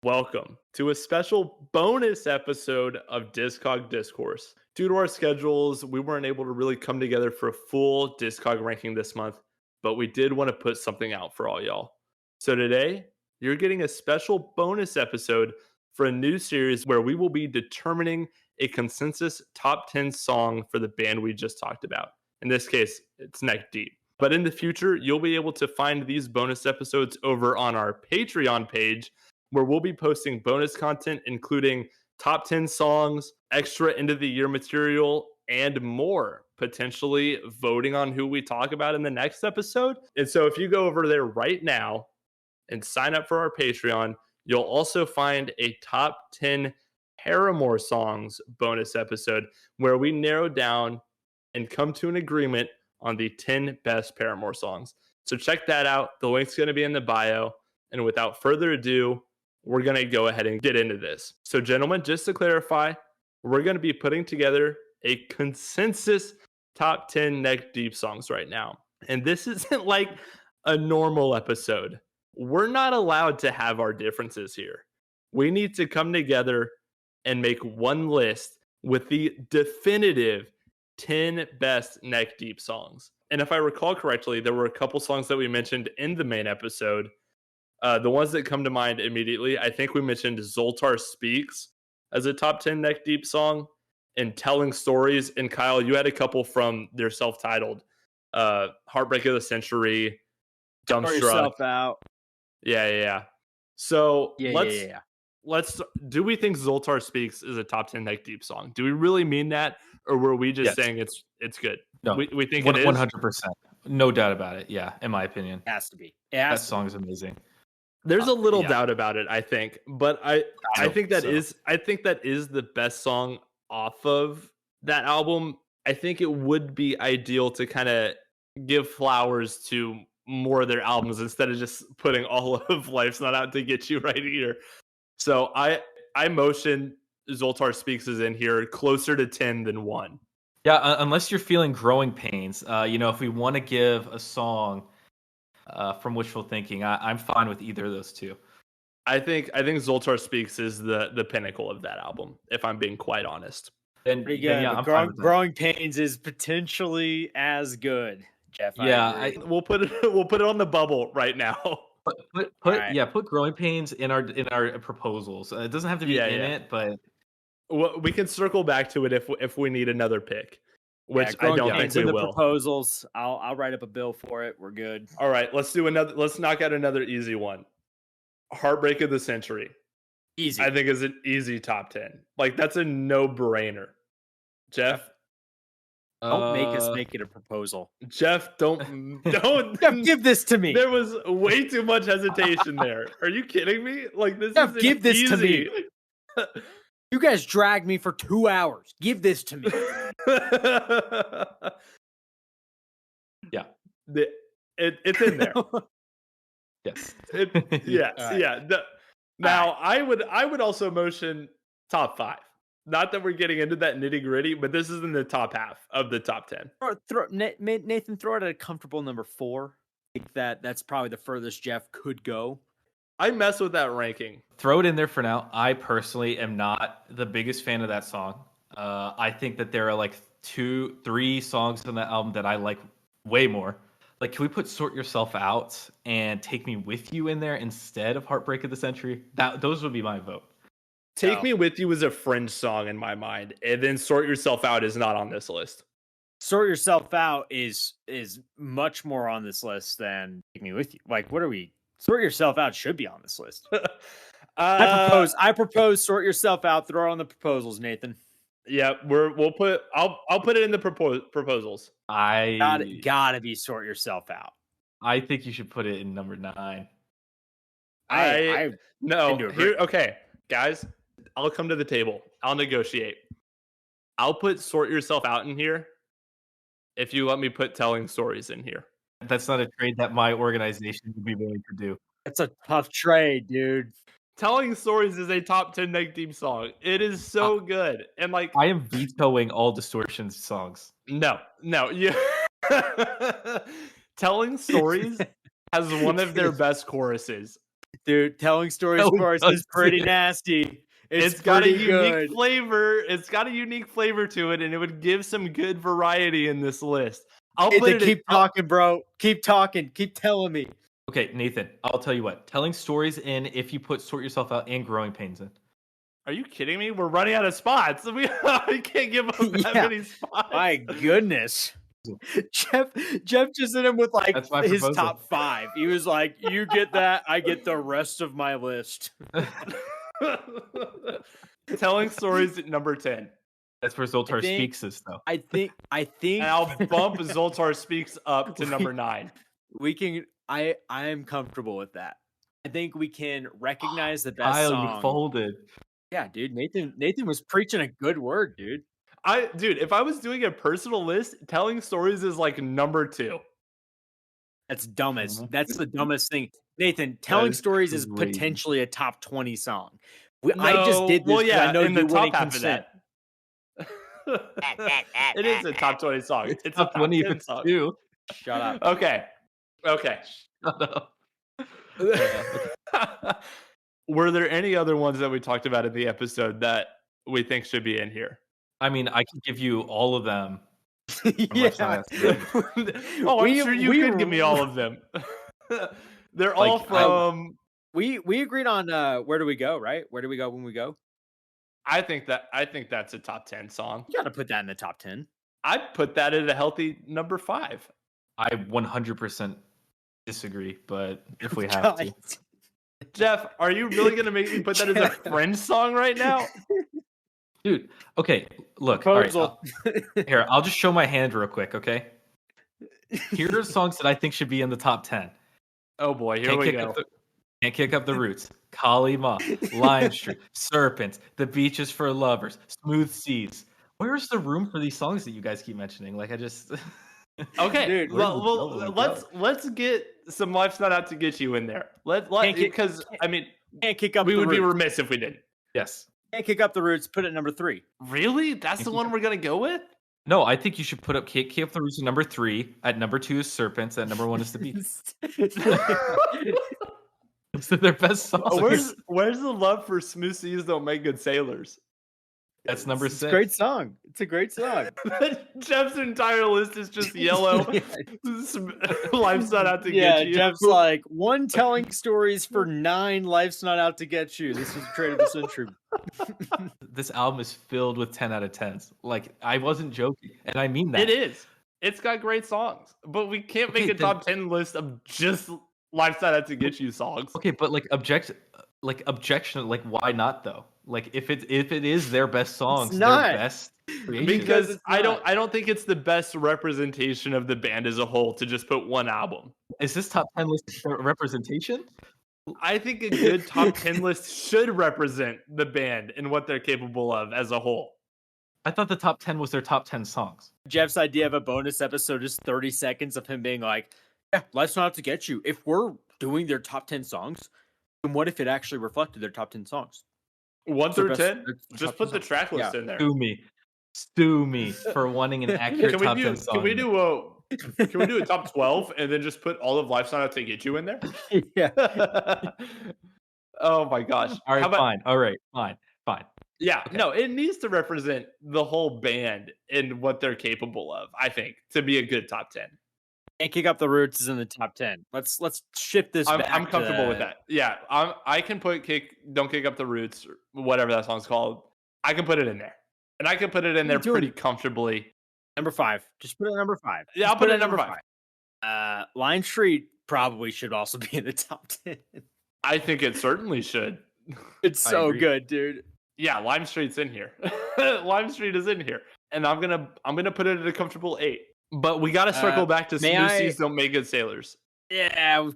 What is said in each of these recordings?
Welcome to a special bonus episode of Discourse. Due to our schedules, we weren't able to really come together for a full Discog ranking this month, but we did want to put something out for all y'all. So today, you're getting a special bonus episode for a new series where we will be determining a consensus top 10 song for the band we just talked about. In this case, it's Neck Deep. But in the future, you'll be able to find these bonus episodes over on our Patreon page, where we'll be posting bonus content, including top 10 songs, extra end of the year material, and more, potentially voting on who we talk about in the next episode. And so if you go over there right now and sign up for our Patreon, you'll also find a top 10 Paramore songs bonus episode where we narrow down and come to an agreement on the 10 best Paramore songs. So check that out. The link's going to be in the bio. And without further ado, we're going to go ahead and get into this. So, gentlemen, just to clarify, we're going to be putting together a consensus top 10 Neck Deep songs right now. And this isn't like a normal episode. We're not allowed to have our differences here. We need to come together and make one list with the definitive 10 best Neck Deep songs. And if I recall correctly, there were a couple songs that we mentioned in the main episode. The ones that come to mind immediately, I think we mentioned Zoltar Speaks as a top 10 Neck Deep song, and Telling Stories. And Kyle, you had a couple from their self-titled, Heartbreak of the Century, Throw Dumbstruck. yourself out. Yeah. So Yeah. let's. Do we think Zoltar Speaks is a top 10 Neck Deep song? Do we really mean that, or were we just saying it's good? No, we think it is 100%. No doubt about it. Yeah, in my opinion, Has to be. that song is amazing. There's a little yeah. doubt about it, I think, but I think that is the best song off of that album. I think it would be ideal to kind of give flowers to more of their albums instead of just putting all of Life's Not Out to Get You right here. So I motion Zoltar Speaks is in here closer to 10 than 1. Yeah, unless you're feeling growing pains. If we want to give a song from wishful thinking, I'm fine with either of those two. I think Zoltar Speaks is the pinnacle of that album, if I'm being quite honest. Then yeah, I'm fine with that. Growing Pains is potentially as good, Jeff. Yeah, we'll put it on the bubble right now. Put growing pains in our proposals. It doesn't have to be it, but we can circle back to it if we need another pick, which I don't think we will. Proposals. I'll write up a bill for it. We're good. All right, let's knock out another easy one. Heartbreak of the Century. Easy. I think is an easy top 10. Like, that's a no-brainer. Jeff? Don't make us make it a proposal. Jeff, don't give this to me. There was way too much hesitation there. Are you kidding me? Like, this Jeff, give this easy. to me. You guys dragged me for 2 hours. Give this to me. Yeah. It's in there. Yes. Now, I would also motion top 5. Not that we're getting into that nitty gritty, but this is in the top half of the top 10. Nathan, throw it at a comfortable number 4. I think that's probably the furthest Jeff could go. I mess with that ranking. Throw it in there for now. I personally am not the biggest fan of that song. I think that there are like 2-3 songs on that album that I like way more. Like, can we put Sort Yourself Out and Take Me With You in there instead of Heartbreak of the Century? Those would be my vote. Take Me With You is a fringe song in my mind, and then Sort Yourself Out is not on this list. Sort Yourself Out is much more on this list than Take Me With You. Like, what are we? Sort Yourself Out should be on this list. I propose Sort Yourself Out. Throw it on the proposals, Nathan. Yeah, I'll put it in the proposals. Gotta be Sort Yourself Out. I think you should put it in number 9. Okay, guys, I'll come to the table. I'll negotiate. I'll put Sort Yourself Out in here if you let me put Telling Stories in here. That's not a trade that my organization would be willing to do. It's a tough trade, dude. Telling Stories is a top 10 Neck Deep song. It is so good. And like, I am vetoing all Distortion songs. No. Telling Stories has one of their best choruses. Dude, telling stories No, it for us is pretty doesn't. nasty. It's got a pretty unique good. flavor. It's got a unique flavor to it, and it would give some good variety in this list. I'll put Nathan, it. keep talking, bro. Keep talking. Keep telling me. Okay, Nathan, I'll tell you what. Telling stories in if you put Sort Yourself Out and Growing Pains in. Are you kidding me? We're running out of spots. We can't give up that Yeah. many spots. My goodness. Jeff just hit him with like That's my his proposal. top 5. He was like, "You get that, I get the rest of my list." Telling stories at number 10. That's where Zoltar Speaks is, though. I think And I'll bump Zoltar Speaks up to number 9. we can. I am comfortable with that. I think we can recognize the best Kyle, song. you folded. Yeah, dude. Nathan was preaching a good word, dude. Dude, if I was doing a personal list, telling stories is like number 2. That's that's the dumbest thing. Nathan, telling stories is crazy. Potentially a top 20 song. I just did this. Well, yeah, I know in the you top wouldn't half consent. of that. It is a top 20 song. It's top a top 20 10 if it's song. 2. Shut up. Okay. Shut up. Were there any other ones that we talked about in the episode that we think should be in here? I mean, I can give you all of them. Yeah. I'm sure you could give me all of them. They're all from. We agreed on Where Do We Go, right? Where do we go when we go? I think that's a top 10 song. You got to put that in the top 10. I'd put that at a healthy number 5. I 100% disagree, but if we have to. Jeff, are you really going to make me put that as a French song right now? Dude, okay, look. All right, here, I'll just show my hand real quick, okay? Here are songs that I think should be in the top 10. Oh boy, here we go. Can't Kick Up the Roots, Kalima, Lime Street, Serpents, The Beach is for Lovers, Smooth Seas. Where's the room for these songs that you guys keep mentioning? Like, I just... Okay, dude, well, let's get some Life's Not Out to Get You in there. Because I mean, Can't Kick Up we the would Roots. be remiss if we didn't. Yes. Can't Kick Up the Roots. Put it at number 3. Really? That's the one we're gonna go with? No, I think you should put up Can't Kick Up the Roots at number 3. At number 2 is Serpents. At number 1 is The Beach. Those are their best songs. Where's the love for Smooth Seas Don't Make Good Sailors? That's number 6. It's a great song. It's a great song. Jeff's entire list is just yellow. Life's Not Out to Get You. Jeff's like, 1 telling stories for 9 Life's Not Out to Get You. This is trade of the century. This album is filled with 10 out of 10s. Like, I wasn't joking, and I mean that. It is. It's got great songs, but we can't make a top 10 list of just Life's Not Out to Get You songs. Okay, but objection, why not though? Like, if it is their best songs, their best creation. Because I don't think it's the best representation of the band as a whole to just put one album. Is this top 10 list representation? I think a good top 10 list should represent the band and what they're capable of as a whole. I thought the top 10 was their top 10 songs. Jeff's idea of a bonus episode is 30 seconds of him being like, yeah, Life's Not Out to Get You. If we're doing their top 10 songs, then what if it actually reflected their top 10 songs? 1 through 10? Just put the track list in there. Sue me for wanting an accurate top 10 song. Can we do a top 12 and then just put all of Life's Not Out to Get You in there? Yeah. Oh my gosh. All right, fine. All right, fine. Yeah, okay. No, it needs to represent the whole band and what they're capable of, I think, to be a good top 10. Can't Kick Up the Roots is in the top 10. Let's shift this back. I'm comfortable with that. Yeah, I can put Don't Kick Up the Roots, or whatever that song's called. I can put it in there. And I can put it in there pretty comfortably. Number 5. Just put it at number 5. Yeah, I'll put it at number 5. Lime Street probably should also be in the top 10. I think it certainly should. It's so good, dude. Yeah, Lime Street's in here. Lime Street is in here. And I'm gonna put it at a comfortable 8. But we gotta circle back to Smooth Seas Don't Make Good Sailors. Yeah,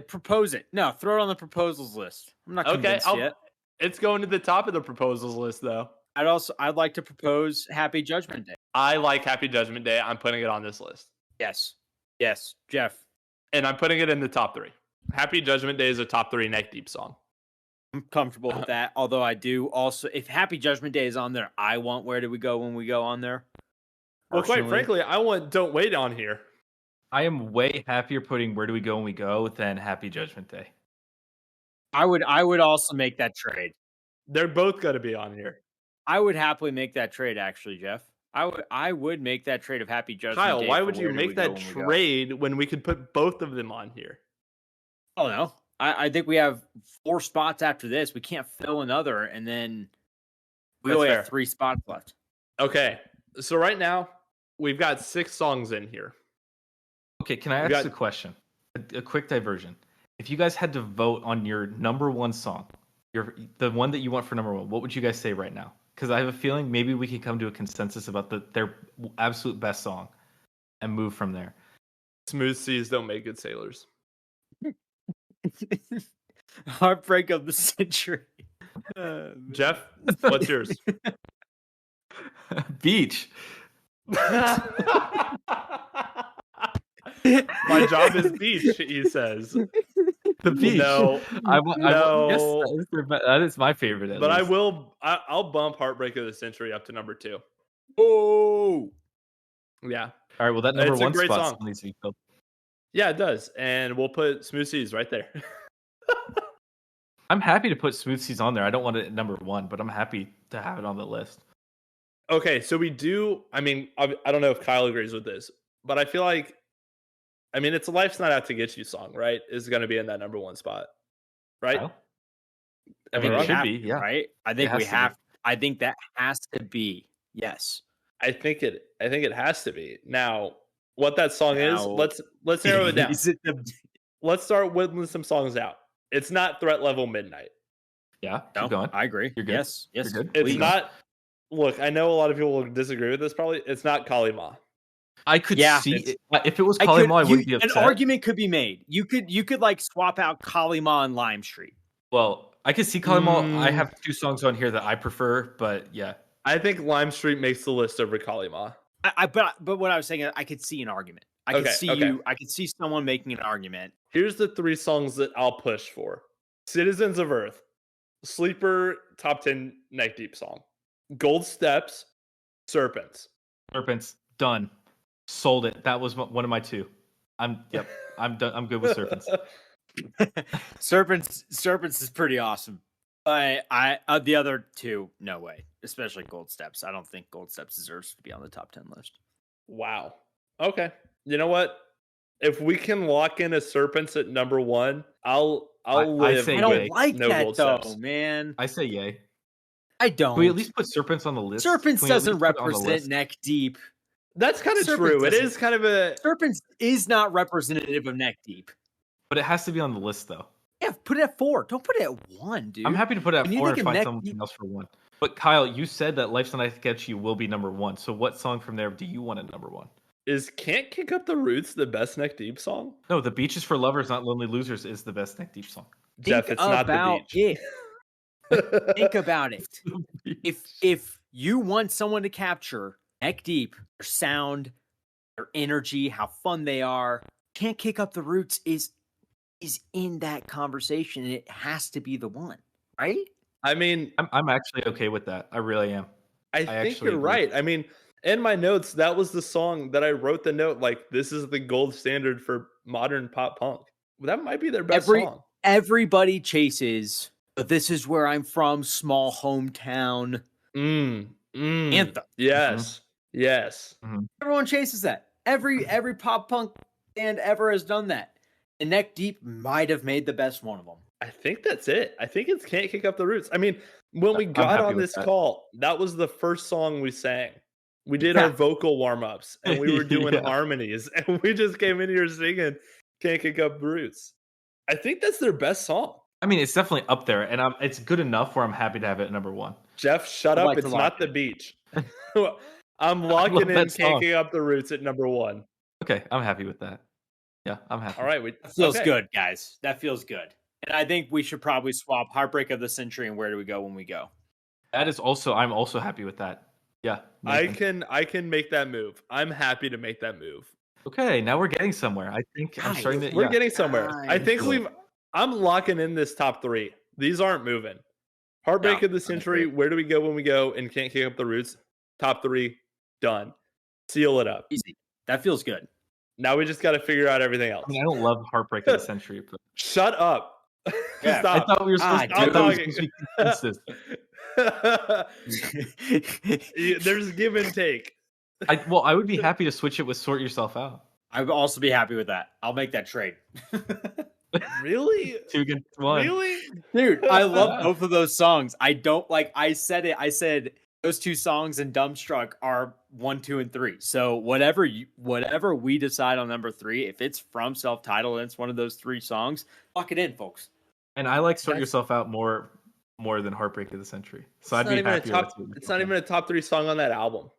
propose it. No, throw it on the proposals list. I'm not convinced yet. It's going to the top of the proposals list, though. I'd like to propose Happy Judgment Day. I like Happy Judgment Day. I'm putting it on this list. Yes, Jeff. And I'm putting it in the top 3. Happy Judgment Day is a top 3 neck deep song. I'm comfortable with that. Although I do also, if Happy Judgment Day is on there, I want Where Do We Go When We Go on there. Well, quite frankly, I want Don't Wait on here. I am way happier putting Where Do We Go When We Go than Happy Judgment Day. I would also make that trade. They're both going to be on here. I would happily make that trade, actually, Jeff. I would make that trade of Happy Judgment Kyle, Day why for would you Where Do We make Go that When We Go. trade when we could put both of them on here? Oh no, I think we have 4 spots after this. We can't fill another, and then we That's only fair. have 3 spots left. Okay, so right now we've got 6 songs in here. Okay, can I ask a question? A quick diversion. If you guys had to vote on your number 1 song, the one that you want for number 1, what would you guys say right now? Because I have a feeling maybe we can come to a consensus about their absolute best song and move from there. Smooth seas don't make good sailors. Heartbreak of the century. Jeff, what's yours? Beach. My job is beach, he says. The beach. No, yes, that is my favorite. But I'll bump Heartbreak of the Century up to number 2. Oh, yeah. All right. Well, that number It's a 1 great spot song. still needs to be filled. Yeah, it does, and we'll put Smooth Seas right there. I'm happy to put Smooth Seas on there. I don't want it at number 1, but I'm happy to have it on the list. Okay, so we do. I mean, I don't know if Kyle agrees with this, but I feel like, I mean, it's a Life's Not Out to Get You song, right? Is going to be in that number 1 spot, right? Kyle? I mean, it should be, yeah. Right? I think has we to have. I think that has to be. Yes. I think it has to be. Now, what that song is, Now- let's narrow it down. Is it the? Let's start whittling some songs out. It's not Threat Level Midnight. Yeah, No, keep going. I agree. You're good. Yes. Yes. You're good. It's Please. not. Look, I know a lot of people will disagree with this. Probably, it's not Kalima. I could Yeah, see it's- if it was Kalima, I wouldn't be upset. An argument could be made. You could like swap out Kalima and Lime Street. Well, I could see Kalima. I have 2 songs on here that I prefer, but yeah. I think Lime Street makes the list over Kalima. But what I was saying is I could see an argument. I could see okay. I could see someone making an argument. Here's the 3 songs that I'll push for: Citizens of Earth, Sleeper, top 10 Neck Deep song, Gold Steps, Serpents. Serpents, done. Sold it. That was one of my 2. I'm done. I'm good with Serpents. Serpents is pretty awesome. I the other 2, no way. Especially Gold Steps. I don't think Gold Steps deserves to be on the top 10 list. Wow. Okay. You know what? If we can lock in a Serpents at number 1, I'll live. say I don't yay. like No that Gold though, Steps. man. I say yay. I don't. Can we at least put Serpents on the list? Serpents Can we at doesn't least put it on the represent list? Neck Deep. That's kind of Serpents true. It doesn't- is kind of a. Serpents is not representative of Neck Deep. But it has to be on the list, though. Yeah, put it at 4. Don't put it at 1, dude. I'm happy to put it at When you 4 think and of find Neck something Deep- else for 1. But Kyle, you said that Life's Not Out to Get You will be number 1. So what song from there do you want at number 1? Is Can't Kick Up the Roots the best Neck Deep song? No, The Beaches for Lovers, Not Lonely Losers is the best Neck Deep song. Jeff, it's not the beach. Think about it. If you want someone to capture Neck Deep, their sound, their energy, how fun they are, Can't Kick Up the Roots is in that conversation, and it has to be the one, right? I mean, I'm actually okay with that. I really am. I think actually you're agree. right. I mean, in my notes, that was the song that I wrote the note, like, this is the gold standard for modern pop punk. That might be their best song. Everybody chases, but this is where I'm from, small hometown anthem. Yes. Yes. Everyone chases that. Every pop punk band ever has done that. And Neck Deep might have made the best one of them. I think that's it. I think it's Can't Kick Up the Roots. I mean, when we I'm got happy on with this that. call, that was the first song we sang. We did our vocal warm-ups and we were doing Yeah. harmonies and we just came in here singing Can't Kick Up the Roots. I think that's their best song. I mean, it's definitely up there, and it's good enough where I'm happy to have it at number 1. Jeff, shut I'd up. like to It's lock not the it. beach. I'm locking in that Can't song. Kick Up the Roots at number 1. Okay, I'm happy with that. Yeah, I'm happy. All right. That feels okay. good, guys. That feels good. And I think we should probably swap Heartbreak of the Century and Where Do We Go When We Go. That is also, I'm also happy with that. Yeah. I Nathan. can make that move. I'm happy to make that move. Okay, now we're getting somewhere. I think I'm Guys, starting to. We're yeah. getting somewhere. I think Good. I'm locking in this top 3. These aren't moving. Heartbreak No, of the Century, Where Do We Go When We Go, and Can't Kick Up the Roots. Top 3, done. Seal it up. Easy. That feels good. Now we just got to figure out everything else. I mean, I don't love Heartbreak of the Century, but Shut up. Yeah, I Stop. thought we were supposed, God, I Stop thought we were talking. supposed to be consistent. There's give and take. I would be happy to switch it with Sort Yourself Out. I would also be happy with that. I'll make that trade. Really? 2 against 1. Really? Dude, I love Yeah. both of those songs. I don't like. I said it. I said those two songs and Dumbstruck are 1, 2, and 3. So whatever we decide on number 3, if it's from self-titled and it's one of those 3 songs, lock it in, folks. And I like Sort That's- Yourself Out more than Heartbreak of the Century. So I'd It's be not even a happy top. with It's not even a top 3 song on that album.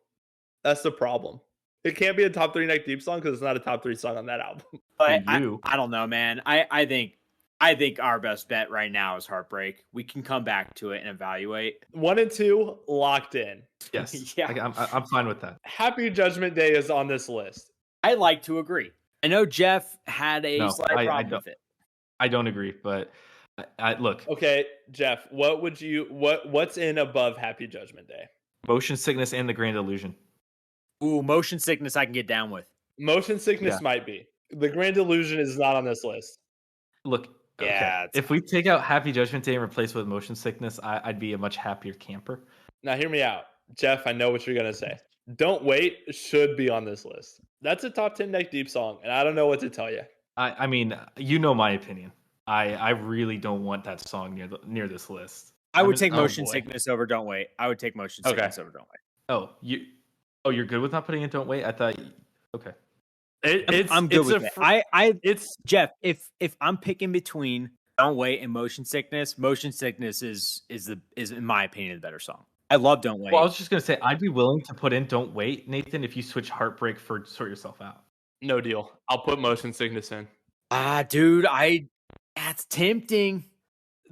That's the problem. It can't be a top 3 Neck Deep song because it's not a top 3 song on that album. But For you. I don't know, man. I think our best bet right now is Heartbreak. We can come back to it and evaluate. 1 and 2 locked in. Yes. Yeah. I'm fine with that. Happy Judgment Day is on this list. I like to agree. I know Jeff had a No, slight I problem don't. with it. I don't agree, but I look, Okay, Jeff, what's in above Happy Judgment Day? Motion Sickness and The Grand Illusion. Ooh, Motion Sickness I can get down with. Motion Sickness Yeah. might be. The Grand Illusion is not on this list. Look, okay. Yeah, it's If we take out Happy Judgment Day and replace it with Motion Sickness, I'd be a much happier camper. Now hear me out. Jeff, I know what you're gonna say. Don't Wait should be on this list. That's a top 10 Neck Deep song, and I don't know what to tell you. I mean, you know my opinion. I really don't want that song near this list. I would I'm- take oh, Motion boy. Sickness over Don't Wait. I would take Motion Okay. Sickness over Don't Wait. You're good with not putting in Don't Wait? I thought okay. I'm good with it. It's Jeff, if I'm picking between Don't Wait and Motion Sickness is in my opinion the better song. I love Don't Wait. Well, I was just gonna say I'd be willing to put in Don't Wait, Nathan, if you switch Heartbreak for Sort Yourself Out. no deal. I'll put Motion Sickness in. Dude, that's tempting.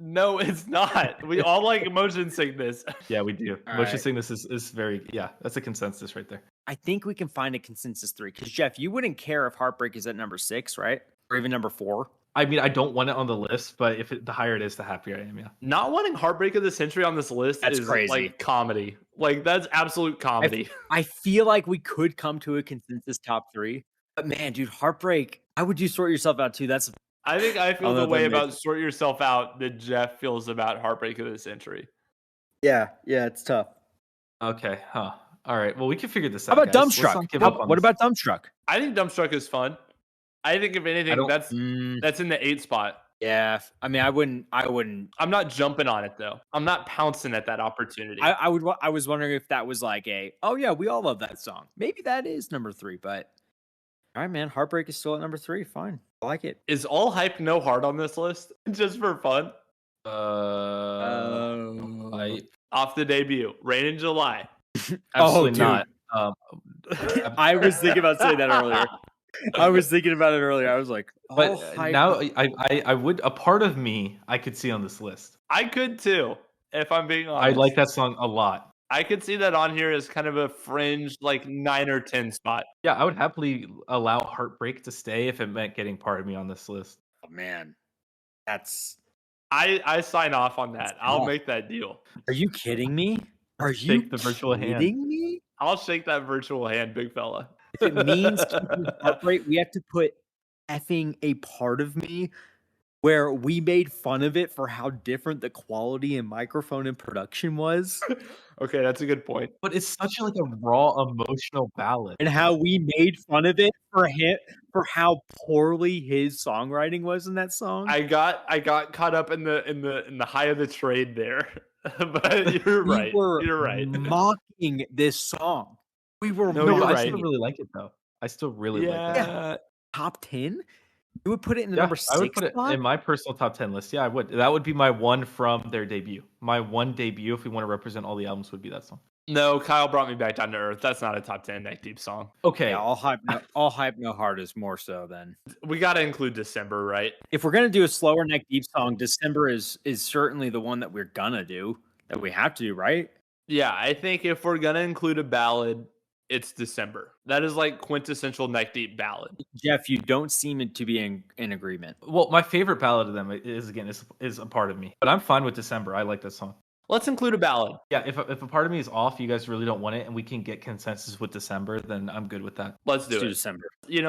No, it's not. We all like Motion Sickness. Yeah, we do. All Motion right. Sickness is very that's a consensus right there. I think we can find a consensus 3 because Jeff, you wouldn't care if Heartbreak is at number 6, right? Or even number 4. I mean, I don't want it on the list, but the higher it is, the happier I am. Yeah. Not wanting Heartbreak of the Century on this list That's is crazy. like comedy. Like that's absolute comedy. I feel like we could come to a consensus top 3, but man, dude, Heartbreak. I would do Sort Yourself Out too. That's I think I feel I'll the let way them about make- Sort Yourself Out that Jeff feels about Heartbreak of the Century. yeah, it's tough. Okay. Huh. All right. Well, we can figure this How out. about guys. Let's Dumbstruck? not give up on What this. about Dumbstruck? I think Dumbstruck is fun. I think if anything, don't- that's in the 8 spot. Yeah, I mean, I wouldn't. I'm not jumping on it though. I'm not pouncing at that opportunity. I would. I was wondering if that was like oh yeah, we all love that song. Maybe that is number 3, but all right, man, Heartbreak is still at number 3. Fine, I like it. Is All Hype No Heart on this list just for fun? Off the debut, Rain in July. Absolutely dude. not. I was thinking about saying that earlier. I was thinking about it earlier. I was like, But oh, now I would, a part of me I could see on this list. I could too, if I'm being I honest. like that song a lot. I could see that on here as kind of a fringe, like 9 or 10 spot. Yeah, I would happily allow Heartbreak to stay if it meant getting part of me on this list. oh, man, that's. I sign off on that. I'll tough. make that deal. Are you kidding me? Are you Shake the virtual hand. kidding me? I'll shake that virtual hand, big fella. If it means keeping Heartbreak, we have to put effing a part of me where we made fun of it for how different the quality and microphone and production was, Okay, that's a good point. But it's such like a raw emotional ballad. and how we made fun of it for how poorly his songwriting was in that song. I got caught up in the high of the trade there. But you're right. We were You're right. mocking this song. We were No, No, you're I right. still really like it though. I still really like it. Yeah. top 10. You would put it in the Yeah, number 6 I would put it spot? in my personal top 10 list. Yeah, I would. That would be my one from their debut. My one debut, if we want to represent all the albums, would be that song. No, Kyle brought me back down to earth. That's not a top 10 Neck Deep song. Okay. Yeah, all hype, no heart is more so than. We got to include December, right? If we're gonna do a slower neck deep song, December is certainly the one that we're gonna do, that we have to do, right? Yeah, I think if we're gonna include a ballad, it's December. That is like quintessential Neck Deep ballad. Jeff, you don't seem to be in agreement. Well, my favorite ballad of them is a part of me, but I'm fine with December. I like that song. Let's include a ballad. Yeah, if a part of me is off, you guys really don't want it, and we can get consensus with December, then I'm good with that. Let's do Let's do it. December.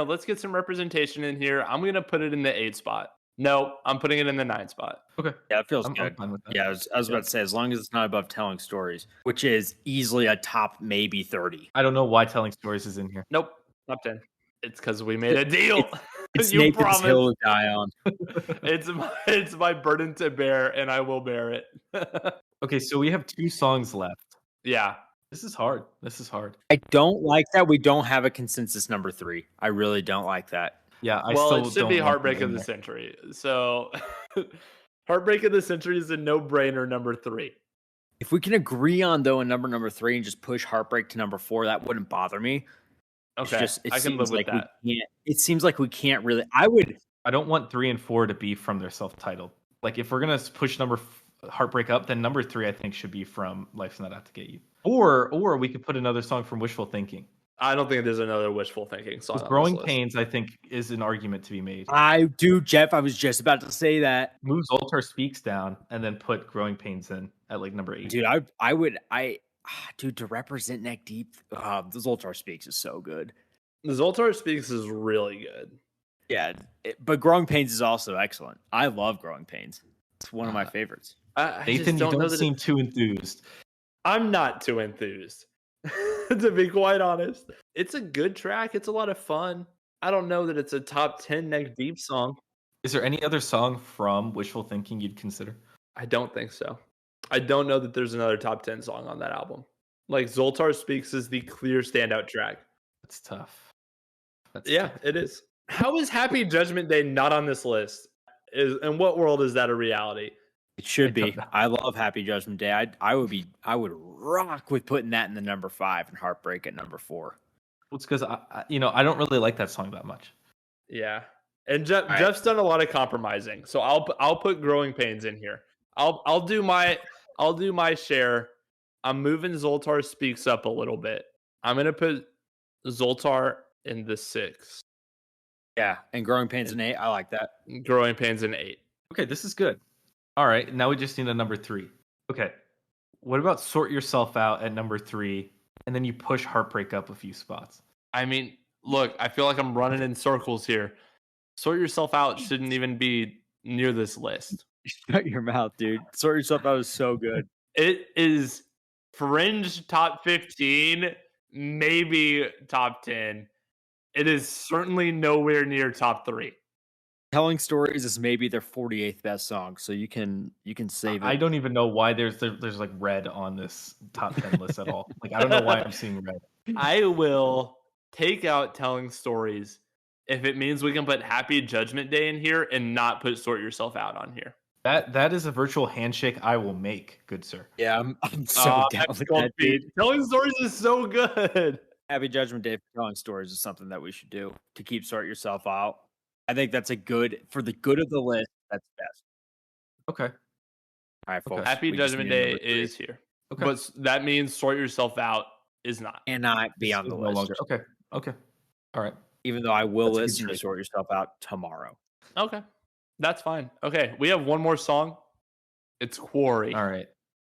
Let's get some representation in here. I'm gonna put it in the 8 spot. No, I'm putting it in the 9 spot. Okay. Yeah, it feels I'm good. fine with that. Yeah, I was about to say, as long as it's not above telling stories, which is easily a top maybe 30. I don't know why telling stories is in here. Nope, top 10. It's because we made a deal. It's You Nathan's promised. hill to die on. It's my burden to bear, and I will bear it. Okay, so we have 2 songs left. Yeah. This is hard. I don't like that we don't have a consensus number 3. I really don't like that. Yeah, I Well, still it should don't be want Heartbreak that of in the there. Century. So, Heartbreak of the Century is a no-brainer number 3. If we can agree on though a number 3 and just push Heartbreak to number 4, that wouldn't bother me. Okay, I can live with that. It seems like we can't really. I don't want 3 and 4 to be from their self-titled. Like if we're gonna push Heartbreak up, then number 3 I think should be from Life's Not Out to Get You. Or we could put another song from Wishful Thinking. I don't think there's another Wishful Thinking song. Growing Pains, I think, is an argument to be made. Jeff, I was just about to say that. Move Zoltar Speaks down and then put Growing Pains in at like number 8. Dude, to represent Neck Deep, the Zoltar Speaks is so good. The Zoltar Speaks is really good. Yeah, but Growing Pains is also excellent. I love Growing Pains. It's one of my favorites. Nathan, you don't seem too enthused. I'm not too enthused, to be quite honest. It's a good track. It's a lot of fun. I don't know that it's a top 10 Neck Deep song. Is there any other song from Wishful Thinking you'd consider? I don't think so. I don't know that there's another top 10 song on that album. Like Zoltar Speaks is the clear standout track. That's tough. Tough. It is. How is Happy Judgment Day not on this list? In what world is that a reality? It should be. I love Happy Judgment Day. I would rock with putting that in the number 5 and Heartbreak at number 4. Well, it's because I don't really like that song that much. Yeah, and Jeff's done a lot of compromising, so I'll put Growing Pains in here. I'll do my share. I'm moving Zoltar Speaks up a little bit. I'm gonna put Zoltar in the 6. Yeah, and Growing Pains in 8. I like that. Growing Pains in 8. Okay, this is good. All right, now we just need a number 3. Okay, what about Sort Yourself Out at number 3, and then you push Heartbreak up a few spots? I mean, look, I feel like I'm running in circles here. Sort Yourself Out shouldn't even be near this list. Shut your mouth, dude. Sort Yourself Out is so good. It is fringe top 15, maybe top 10. It is certainly nowhere near top 3. Telling Stories is maybe their 48th best song, so you can save it. I don't even know why there's like red on this top 10 list at all. Like I don't know why I'm seeing red. I will take out Telling Stories if it means we can put Happy Judgment Day in here and not put Sort Yourself Out on here. That is a virtual handshake I will make, good sir. Yeah, I'm so down with that, dude. Telling Stories is so good. Happy Judgment Day for Telling Stories is something that we should do to keep Sort Yourself Out. I think that's for the good of the list. That's best. Okay. All right, folks. Happy Judgment Day is here. Okay. But that means Sort Yourself Out is not. Cannot be on the list. Longer. Okay. All right. Even though I will listen to Sort Yourself Out tomorrow. Okay. That's fine. Okay. We have one more song. It's Quarry. All right.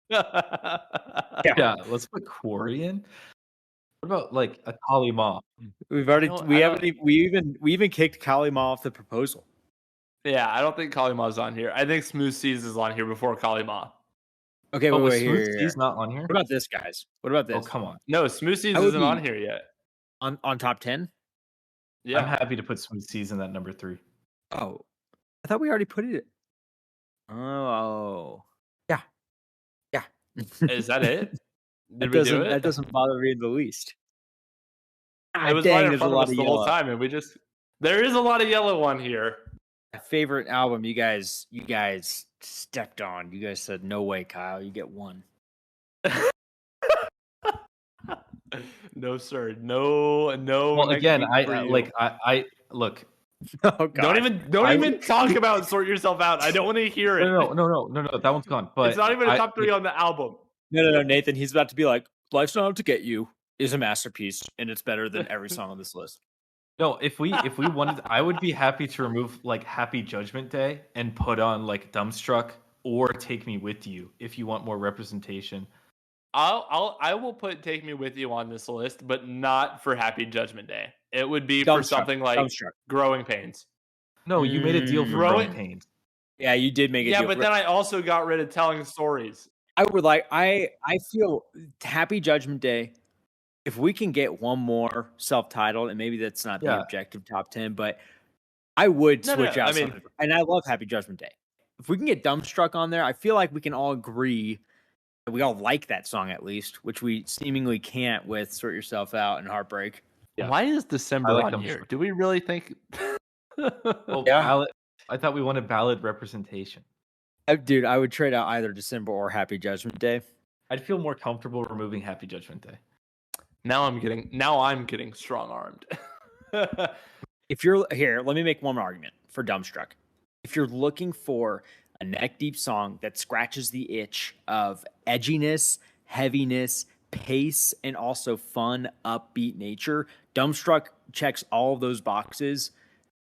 Yeah. Let's put Quarry in. What about like a Kali Ma? We even kicked Kali Ma off the proposal. Yeah, I don't think Kali Ma's on here. I think Smooth Seas is on here before Kali Ma. Okay, wait, Smooth Seas not on here? What about this, guys? What about this? Oh, come on. No, Smooth Seas isn't on here yet. On top 10? Yeah. I'm happy to put Smooth Seas in that number 3. Oh. I thought we already put it. Oh. Yeah. Is that it? That doesn't bother me in the least. It was right in front of us the whole time, and there is a lot of yellow on here. My favorite album you guys stepped on. You guys said, no way, Kyle, you get one. No, sir. No. Well, again, I look. Oh, don't even talk about Sort Yourself Out. I don't want to hear it. No. That one's gone. But it's not even a top 3 on the album. No, Nathan. He's about to be like, "Life's Not Out to Get You" is a masterpiece, and it's better than every song on this list. No, if we wanted, I would be happy to remove like Happy Judgment Day and put on like Dumbstruck or Take Me With You if you want more representation. I will put Take Me With You on this list, but not for Happy Judgment Day. It would be for something like Growing Pains. No, you made a deal for Growing Growing- Pains. Yeah, you did make a Yeah, deal. but then I also got rid of telling stories. I feel Happy Judgment Day. If we can get one more self-titled, and maybe that's not the Yeah. objective top 10, but I would No, switch no, out I mean- something. And I love Happy Judgment Day. If we can get Dumbstruck on there, I feel like we can all agree that we all like that song at least, which we seemingly can't with Sort Yourself Out and Heartbreak. Yeah. Why is December I like on them here? short. Do we really think? Well, Yeah. ballot. I thought we wanted ballad representation. Dude, I would trade out either December or Happy Judgment Day. I'd feel more comfortable removing Happy Judgment Day. Now I'm getting strong armed. If you're here, let me make one argument for Dumbstruck. If you're looking for a neck deep song that scratches the itch of edginess, heaviness, pace, and also fun, upbeat nature, Dumbstruck checks all of those boxes,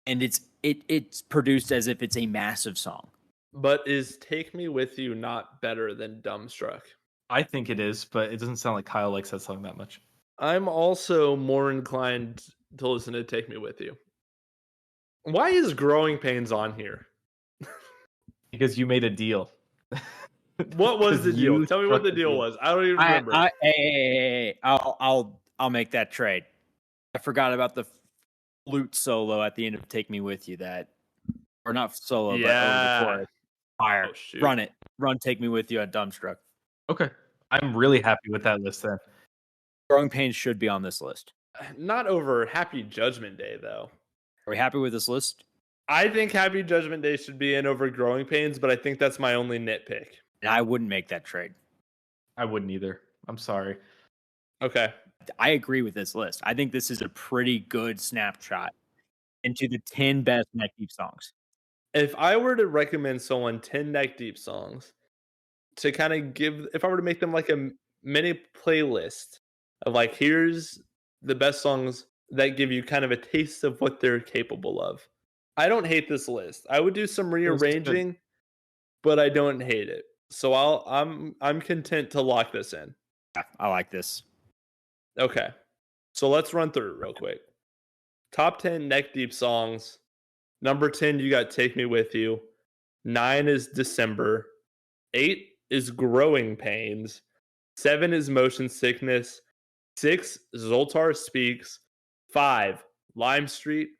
and it's produced as if it's a massive song. But is Take Me With You not better than Dumbstruck? I think it is, but it doesn't sound like Kyle likes that song that much. I'm also more inclined to listen to Take Me With You. Why is Growing Pains on here? Because you made a deal. What was the Because deal? you Tell me what struck the the deal deal. was. I don't even remember. Hey, I'll make that trade. I forgot about the flute solo at the end of Take Me With You or not solo, but over Yeah. the chorus. Fire. Oh, shoot. Run it. Run Take Me With You at Dumbstruck. Okay. I'm really happy with that list then. Growing Pains should be on this list. Not over Happy Judgment Day, though. Are we happy with this list? I think Happy Judgment Day should be in over Growing Pains, but I think that's my only nitpick. And I wouldn't make that trade. I wouldn't either. I'm sorry. Okay. I agree with this list. I think this is a pretty good snapshot into the 10 best neck deep songs. If I were to recommend someone 10 neck deep songs to kind of if I were to make them like a mini playlist of like, here's the best songs that give you kind of a taste of what they're capable of. I don't hate this list. I would do some rearranging, but I don't hate it. So I'm content to lock this in. Yeah, I like this. Okay. So let's run through it real quick. Top 10 neck deep songs. Number 10, you got Take Me With You. 9 is December. 8 is Growing Pains. 7 is Motion Sickness. 6, Zoltar Speaks. 5, Lime Street.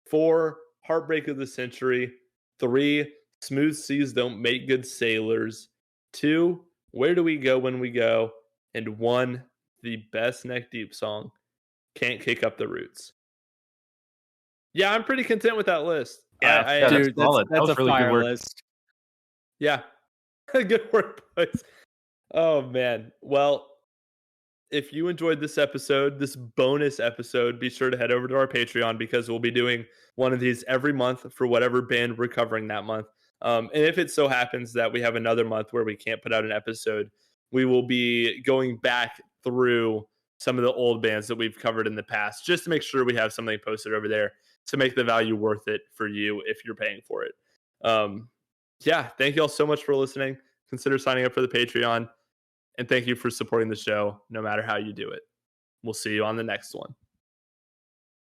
4, Heartbreak of the Century. 3, Smooth Seas Don't Make Good Sailors. 2, Where Do We Go When We Go? And 1, the best neck deep song, Can't Kick Up the Roots. Yeah, I'm pretty content with that list. Yeah, Dude, that's solid. That that's was a really good fire work. list. Yeah. Good work, boys. Oh, man. Well, if you enjoyed this episode, this bonus episode, be sure to head over to our Patreon because we'll be doing one of these every month for whatever band we're covering that month. And if it so happens that we have another month where we can't put out an episode, we will be going back through some of the old bands that we've covered in the past just to make sure we have something posted over there to make the value worth it for you if you're paying for it. Yeah, thank you all so much for listening. Consider signing up for the Patreon. And thank you for supporting the show, no matter how you do it. We'll see you on the next one.